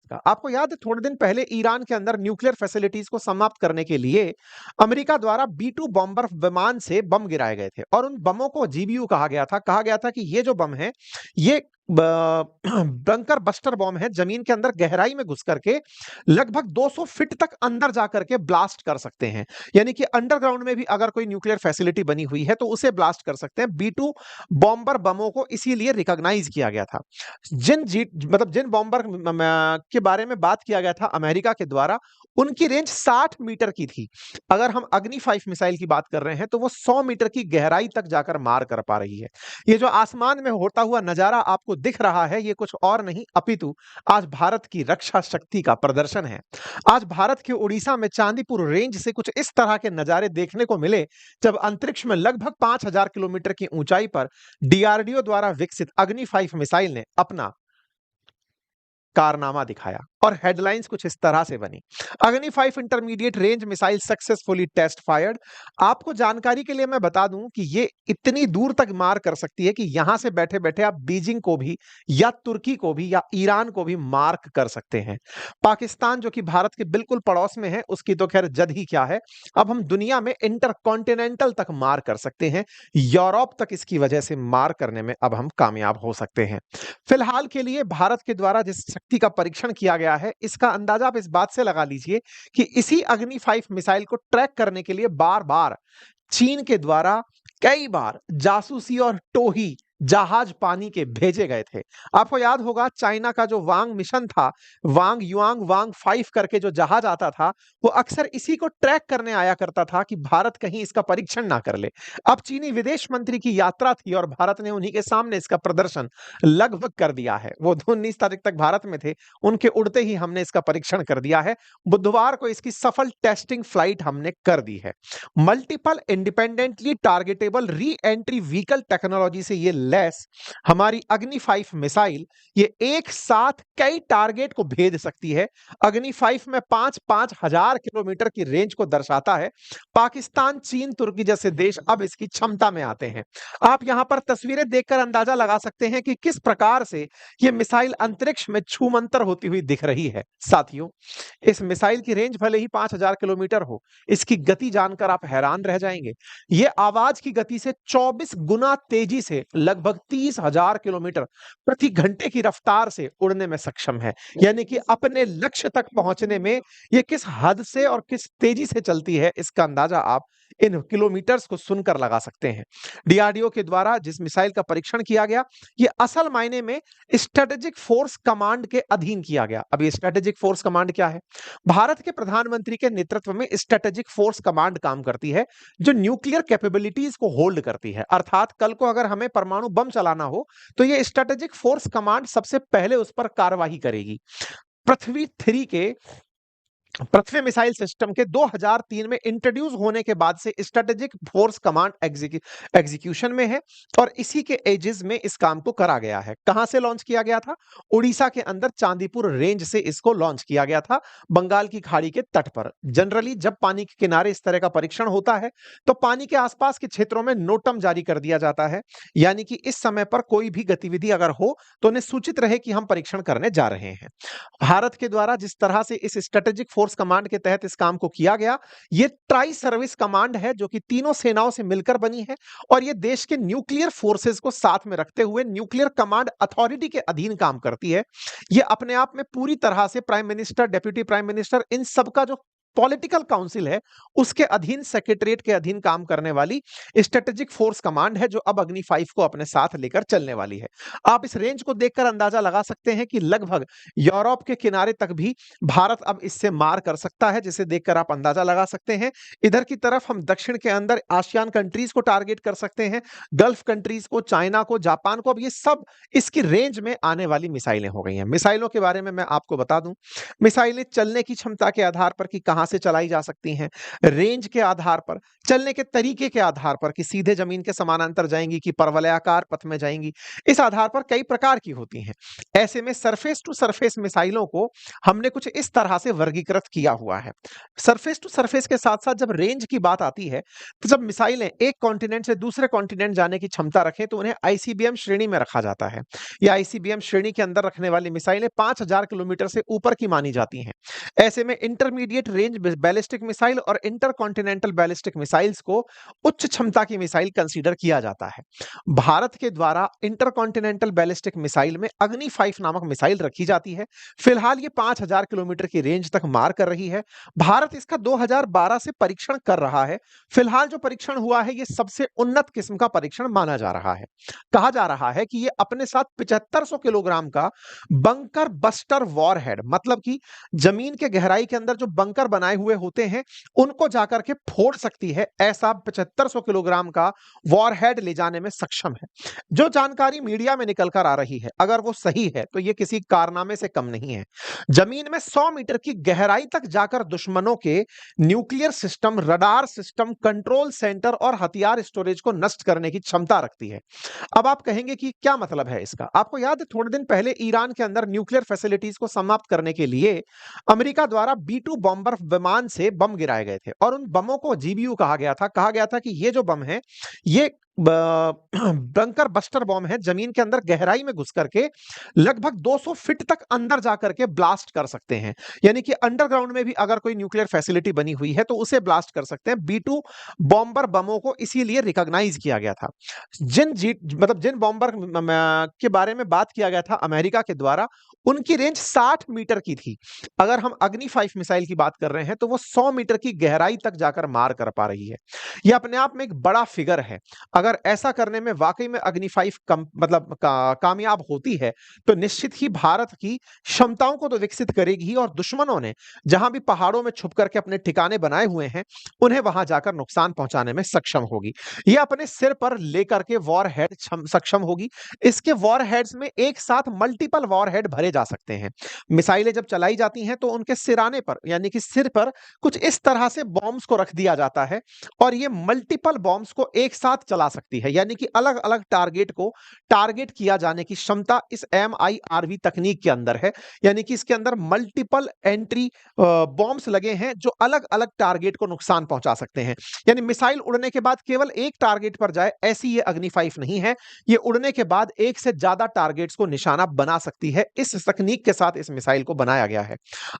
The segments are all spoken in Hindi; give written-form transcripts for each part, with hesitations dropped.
का। आपको याद है थोड़े दिन पहले ईरान के अंदर न्यूक्लियर फैसिलिटीज को समाप्त करने के लिए अमेरिका द्वारा बी-2 बॉम्बर विमान से बम गिराए गए थे और उन बमों को जीबीयू कहा गया था। कहा गया था कि ये जो बम है ये बंकर बस्टर बॉम्ब है, जमीन के अंदर गहराई में घुस करके लगभग 200 फीट तक अंदर जा करके ब्लास्ट कर सकते हैं। यानी कि अंडरग्राउंड में भी अगर कोई न्यूक्लियर फैसिलिटी बनी हुई है तो उसे ब्लास्ट कर सकते हैं। बी-2 बॉम्बर बमों को इसीलिए रिकॉग्नाइज किया गया था। जिन बॉम्बर के बारे में बात किया गया था अमेरिका के द्वारा, उनकी रेंज 60 मीटर की थी। अगर हम अग्नि 5 मिसाइल की बात कर रहे हैं तो वो 100 मीटर की गहराई तक जाकर मार कर पा रही है। ये जो आसमान में होता हुआ नजारा आपको दिख रहा है, ये कुछ और नहीं अपितु आज भारत की रक्षा शक्ति का प्रदर्शन है। आज भारत के उड़ीसा में चांदीपुर रेंज से कुछ इस तरह के नजारे देखने को मिले, जब अंतरिक्ष में लगभग 5000 किलोमीटर की ऊंचाई पर डीआरडीओ द्वारा विकसित अग्नि 5 मिसाइल ने अपना कारनामा दिखाया और हेडलाइंस कुछ इस तरह से बनी। Agni 5 intermediate range missile successfully test fired. आपको जानकारी के लिए मैं बता दूं कि ये इतनी दूर तक मार कर सकती है कि यहां से बैठे बैठे आप बीजिंग को भी या तुर्की को भी या ईरान को भी मार्क कर सकते हैं। पाकिस्तान जो कि भारत के बिल्कुल पड़ोस में है, उसकी तो खैर जद ही क्या है। अब हम दुनिया में इंटरकॉन्टिनेंटल तक मार कर सकते हैं, यूरोप तक इसकी वजह से मार करने में अब हम कामयाब हो सकते हैं। फिलहाल के लिए भारत के द्वारा जिस शक्ति का परीक्षण किया गया है, इसका अंदाजा आप इस बात से लगा लीजिए कि इसी अग्नि 5 मिसाइल को ट्रैक करने के लिए बार बार चीन के द्वारा कई बार जासूसी और टोही जहाज पानी के भेजे गए थे। आपको याद होगा चाइना का जो वांग मिशन था, वांग युआंग वांग 5 करके जो जहाज आता था, वो अक्सर इसी को ट्रैक करने आया करता था कि भारत कहीं इसका परीक्षण ना कर ले। अब चीनी विदेश मंत्री की यात्रा थी और भारत ने उन्हीं के सामने इसका प्रदर्शन लगभग कर दिया है। वो 19 तारीख तक भारत में थे, उनके उड़ते ही हमने इसका परीक्षण कर दिया है। बुधवार को इसकी सफल टेस्टिंग फ्लाइट हमने कर दी है। Multiple independently targetable re entry vehicle technology से ये लैस हमारी अग्नि 5 मिसाइल ये एक साथ कई टारगेट को भेद सकती है। अग्नि 5 में 5-5 हजार किलोमीटर की रेंज को दर्शाता है। पाकिस्तान, चीन, तुर्की जैसे देश अब इसकी क्षमता में आते हैं। आप यहां पर तस्वीरें देखकर अंदाजा लगा सकते हैं कि किस प्रकार से यह मिसाइल अंतरिक्ष में छूमंतर होती हुई दिख रही है। साथियों, इस मिसाइल की रेंज भले ही 5000 किलोमीटर हो, इसकी गति जानकर आप हैरान रह जाएंगे। यह आवाज की गति से 24 गुना तेजी से लगभग 30,000 किलोमीटर प्रति घंटे की रफ्तार से उड़ने में सक्षम है। यानी कि अपने लक्ष्य तक पहुंचने में यह किस हद से और किस तेजी से चलती है, इसका अंदाजा आप इन किलोमीटर्स को सुनकर लगा सकते हैं। डीआरडीओ के द्वारा जिस मिसाइल का परीक्षण किया गया, यह असल मायने में स्ट्रेटेजिक फोर्स कमांड के अधीन किया गया। अब ये स्ट्रेटेजिक फोर्स कमांड क्या है? भारत के प्रधानमंत्री के नेतृत्व में स्ट्रेटेजिक फोर्स कमांड काम करती है, जो न्यूक्लियर कैपेबिलिटीज को होल्ड करती है। अर्थात कल को अगर हमें परमाणु बम चलाना हो तो ये स्ट्रेटेजिक फोर्स कमांड सबसे पहले उस पर कार्रवाई करेगी। पृथ्वी मिसाइल सिस्टम के 2003 में इंट्रोड्यूस होने के बाद से स्ट्रेटेजिक फोर्स कमांड एग्जीक्यूशन में है और इसी के एजेस में इस काम को करा गया है। कहां से लॉन्च किया गया था? उड़ीसा के अंदर चांदीपुर रेंज से इसको लॉन्च किया गया था, बंगाल की खाड़ी के तट पर। जनरली जब पानी के किनारे इस तरह का परीक्षण होता है तो पानी के आसपास के क्षेत्रों में नोटम जारी कर दिया जाता है, यानी कि इस समय पर कोई भी गतिविधि अगर हो तो उन्हें सूचित रहे कि हम परीक्षण करने जा रहे हैं। भारत के द्वारा जिस तरह से इस स्ट्रेटेजिक फोर्स कमांड के तहत इस काम को किया गया, ये ट्राई सर्विस कमांड है जो कि तीनों सेनाओं से मिलकर बनी है और ये देश के न्यूक्लियर फोर्सेस को साथ में रखते हुए न्यूक्लियर कमांड अथॉरिटी के अधीन काम करती है। ये अपने आप में पूरी तरह से prime minister, deputy prime minister, इन सबका जो पॉलिटिकल काउंसिल है उसके अधीन, सेक्रेटरीट के अधीन काम करने वाली स्ट्रेटेजिक फोर्स कमांड है, जो अब अग्नि 5 को अपने साथ लेकर चलने वाली है। आप इस रेंज को देखकर अंदाजा लगा सकते हैं कि लगभग यूरोप के किनारे तक भी भारत अब इससे मार कर सकता है, जिसे देखकर आप अंदाजा लगा सकते हैं। इधर की तरफ हम दक्षिण के अंदर आसियान कंट्रीज को टारगेट कर सकते हैं, गल्फ कंट्रीज को, चाइना को, जापान को। अब ये सब इसकी रेंज में आने वाली मिसाइलें हो गई हैं। मिसाइलों के बारे में मैं आपको बता दूं, मिसाइलें चलने की क्षमता के आधार पर कि कहां से चलाई जा सकती हैं, रेंज के आधार पर, चलने के तरीके के आधार पर कि सीधे जमीन के समानांतर जाएंगी कि परवलयाकार पथ में जाएंगी, इस आधार पर कई प्रकार की होती हैं। ऐसे में सरफेस टू सरफेस मिसाइलों को हमने कुछ इस तरह से वर्गीकृत किया हुआ है। सरफेस टू सरफेस के साथ-साथ जब रेंज की बात आती है, तो जब मिसाइलें एक कॉन्टिनेंट से दूसरे कॉन्टिनेंट जाने की क्षमता रखें, तो उन्हें आईसीबीएम श्रेणी में रखा जाता है। ये आईसीबीएम श्रेणी के अंदर रखने वाली मिसाइलें 5000 किलोमीटर से ऊपर की मानी जाती हैं। ऐसे में इंटरमीडिएट रेंज बैलिस्टिक मिसाइल और इंटरकॉन्टिनेंटल बैलिस्टिक मिसाइल्स को उच्च क्षमता की मिसाइल कंसीडर किया जाता है। भारत के द्वारा इंटरकॉन्टिनेंटल बैलिस्टिक मिसाइल में अग्नि 5 नामक मिसाइल रखी जाती है। फिलहाल ये 5000 किलोमीटर की रेंज तक मार कर रही है। भारत इसका 2012 से परीक्षण कर रहा है। फिलहाल जो परीक्षण हुआ है, ये सबसे उन्नत किस्म का परीक्षण माना जा रहा है। कहा जा रहा है कि ये अपने साथ 7500 किलोग्राम का बंकर बस्टर वॉरहेड, मतलब कि जमीन के गहराई के अंदर जो बंकर बनाए हुए होते हैं, उनको जाकर के फोड़ सकती है, ऐसा 7500 किलोग्राम का वॉरहेड ले जाने में सक्षम है। जो जानकारी मीडिया में निकल कर आ रही है, अगर वो सही है, तो ये किसी कारनामे से कम नहीं है। जमीन में 100 मीटर की गहराई तक जाकर दुश्मनों के nuclear system, radar system, control centre और हथियार स्टोरेज को नष्ट करने की क्षमता रखती है। अब आप कहेंगे कि क्या मतलब है इसका? आपको याद है थोड़े दिन पहले ईरान के अंदर न्यूक्लियर फैसिलिटीज को समाप्त करने के लिए अमेरिका द्वारा बी-2 बॉम्बर विमान से बम गिराए गए थे और उन बमों को जीबीयू कहा गया था। कहा गया था कि ये जो बम है, ये बंकर बस्टर बॉम्ब है, जमीन के अंदर गहराई में घुस करके लगभग 200 फीट तक अंदर जाकर के ब्लास्ट कर सकते हैं। यानी कि अंडरग्राउंड में भी अगर कोई न्यूक्लियर फैसिलिटी बनी हुई है, तो उसे ब्लास्ट कर सकते हैं। बी-2 बॉम्बर बमों को इसीलिए रिकॉग्नाइज किया गया था। जिन बॉम्बर के बारे में बात किया गया था अमेरिका के द्वारा, उनकी रेंज 60 मीटर की थी। अगर हम अग्नि 5 मिसाइल की बात कर रहे हैं, तो वो 100 मीटर की गहराई तक जाकर मार कर पा रही है। यह अपने आप में एक बड़ा फिगर है। अगर ऐसा करने में वाकई में अग्नि 5 कामयाब होती है, तो निश्चित ही भारत की क्षमताओं को तो विकसित करेगी ही, और दुश्मनों ने जहां भी पहाड़ों में छुप करके अपने ठिकाने बनाए हुए हैं, उन्हें वहां जाकर नुकसान पहुंचाने में सक्षम होगी। यह अपने सिर पर लेकर के वॉरहेड सक्षम होगी। इसके वॉरहेड्स में एक साथ मल्टीपल वॉरहेड भरे जा सकते हैं। मिसाइलें जब चलाई जाती हैं, तो उनके सिराने पर, यानी कि सिर पर, कुछ इस तरह से बॉम्ब्स को रख दिया जाता है और ये मल्टीपल बॉम्ब्स को एक साथ चला सकती है। यानी कि अलग-अलग टारगेट को टारगेट किया जाने की क्षमता इस एमआईआरवी तकनीक के अंदर है। यानी कि इसके अंदर मल्टीपल एंट्री बॉम्ब्स लगे हैं जो अलग-अलग टारगेट को नुकसान पहुंचा सकते हैं। यानी मिसाइल उड़ने के बाद केवल एक टारगेट पर जाए, ऐसी ये अग्नि 5 नहीं है। ये उड़ने के बाद एक से ज्यादा टारगेट्स को निशाना बना सकती है। इस तकनीक के साथ इस मिसाइल को बनाया गया है।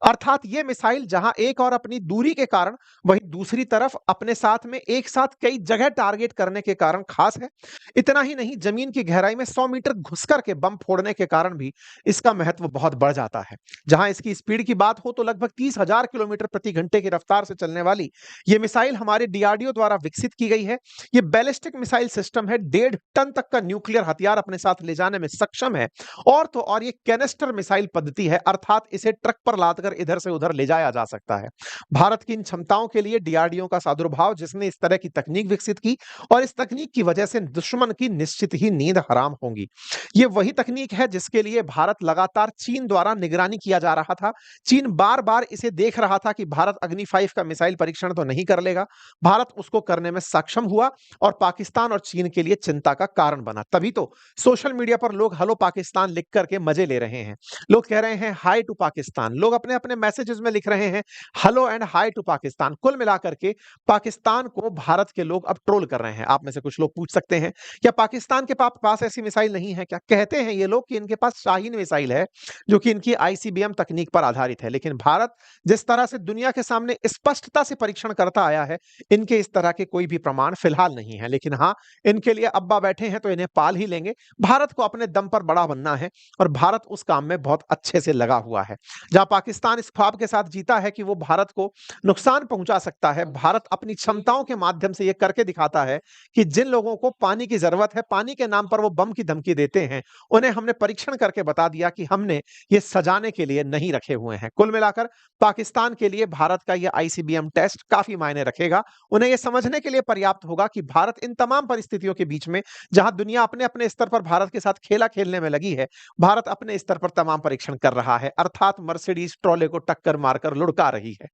अर्थात ये मिसाइल जहां एक और अपनी दूरी के कारण, वहीं दूसरी तरफ अपने साथ में एक साथ कई जगह टारगेट करने के कारण खास है। इतना ही नहीं, जमीन की गहराई में 100 मीटर घुस करके बम फोड़ने के कारण भी इसका महत्व बहुत बढ़ जाता है। जहां इसकी स्पीड की बात हो, तो लगभग 30,000 किलोमीटर प्रति घंटे की रफ्तार से चलने वाली ये मिसाइल हमारे डीआरडीओ द्वारा विकसित की गई है। ये बैलिस्टिक मिसाइल सिस्टम है, 1.5 टन तक का न्यूक्लियर हथियार अपने साथ ले जाने में सक्षम है। और तो और ये कैनिस्टर मिसाइल पद्धति है, अर्थात इसे ट्रक पर लादकर इधर से उधर ले जाया जा सकता है। भारत की इन क्षमताओं के लिए डीआरडीओ का सादुर्भाव, जिसने इस तरह की तकनीक विकसित की, और इस तकनीक की वजह से दुश्मन की निश्चित ही नींद हराम होगी। ये वही तकनीक है जिसके लिए भारत लगातार चीन द्वारा निगरानी किया जा रहा था। चीन बार-बार इसे देख रहा था कि भारत अग्नि 5 का मिसाइल परीक्षण तो नहीं कर लेगा। भारत उसको करने में सक्षम हुआ और पाकिस्तान और चीन के लिए चिंता का कारण बना। तभी तो सोशल मीडिया पर लोग हेलो पाकिस्तान लिख करके मजे ले रहे हैं। लोग कह रहे हैं हाय टू पाकिस्तान। लोग अपने-अपने मैसेजेस में लिख रहे हैं hello and hi to Pakistan. कुल मिलाकर के पाकिस्तान को भारत के लोग अब ट्रोल कर रहे हैं। आप में से कुछ लोग पूछ सकते हैं, क्या पाकिस्तान के पास ऐसी मिसाइल नहीं है क्या? कहते हैं ये लोग कि इनके पास शाहीन मिसाइल है, जो कि इनकी आईसीबीएम तकनीक पर आधारित है। लेकिन भारत जिस तरह से दुनिया के सामने स्पष्टता से परीक्षण करता आया है, इनके इस तरह के कोई भी प्रमाण फिलहाल नहीं है। लेकिन हाँ, इनके लिए अब्बा बैठे हैं तो इन्हें पाल ही लेंगे। भारत को अपने दम पर बड़ा बनना है और भारत उस काम में बहुत अच्छे से लगा हुआ है। जहां पाकिस्तान इस ख्वाब के साथ जीता है कि वो भारत को नुकसान पहुंचा सकता है, भारत अपनी क्षमताओं के माध्यम से यह करके दिखाता है कि जिन लोगों को पानी की जरूरत है, पानी के नाम पर वो बम की धमकी देते हैं, उन्हें हमने परीक्षण करके बता दिया कि हमने ये सजाने के लिए नहीं रखे हुए हैं। कुल मिलाकर पाकिस्तान के लिए भारत का यह आईसीबीएम टेस्ट काफी मायने रखेगा। उन्हें यह समझने के लिए पर्याप्त होगा कि भारत इन तमाम परिस्थितियों के बीच में, जहां दुनिया अपने अपने स्तर पर भारत के साथ खेला खेलने में लगी है, भारत अपने स्तर पर तमाम परीक्षण कर रहा है। अर्थात मर्सिडीज ट्रोले को टक्कर मारकर लुढ़का रही रही है।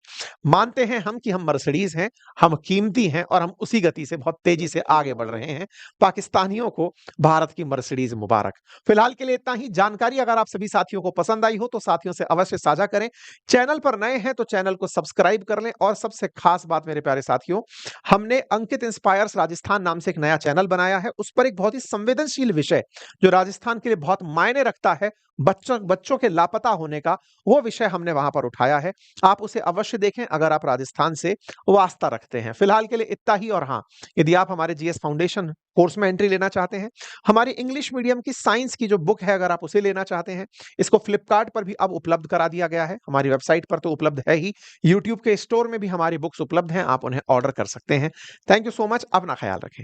मानते हैं हम कि हम मर्सिडीज हैं, हम कीमती हैं और हम उसी गति से बहुत तेजी से आगे बढ़ रहे हैं। पाकिस्तानियों को भारत की मर्सिडीज मुबारक। फिलहाल के लिए इतना ही। जानकारी अगर आप सभी साथियों को पसंद आई हो तो साथियों से अवश्य साझा करें। चैनल पर नए हैं तो चैनल को सब्सक्राइब कर लें। और सबसे खास बात मेरे प्यारे साथियों, हमने अंकित इंस्पायर्स राजस्थान नाम से एक नया चैनल बनाया है। उस पर एक बहुत ही संवेदनशील विषय जो राजस्थान के लिए बहुत मायने रखता है, बच्चों बच्चों के लापता होने का, वो विषय हमने वहां पर उठाया है। आप उसे अवश्य देखें अगर आप राजस्थान से वास्ता रखते हैं। फिलहाल के लिए इतना ही। और हाँ, यदि आप हमारे जीएस फाउंडेशन कोर्स में एंट्री लेना चाहते हैं, हमारी इंग्लिश मीडियम की साइंस की जो बुक है अगर आप उसे लेना चाहते हैं, इसको फ्लिपकार्ट पर भी अब उपलब्ध करा दिया गया है। हमारी वेबसाइट पर तो उपलब्ध है ही, यूट्यूब के स्टोर में भी हमारी बुक्स उपलब्ध हैं, आप उन्हें ऑर्डर कर सकते हैं। Thank you so much. अपना ख्याल रखें।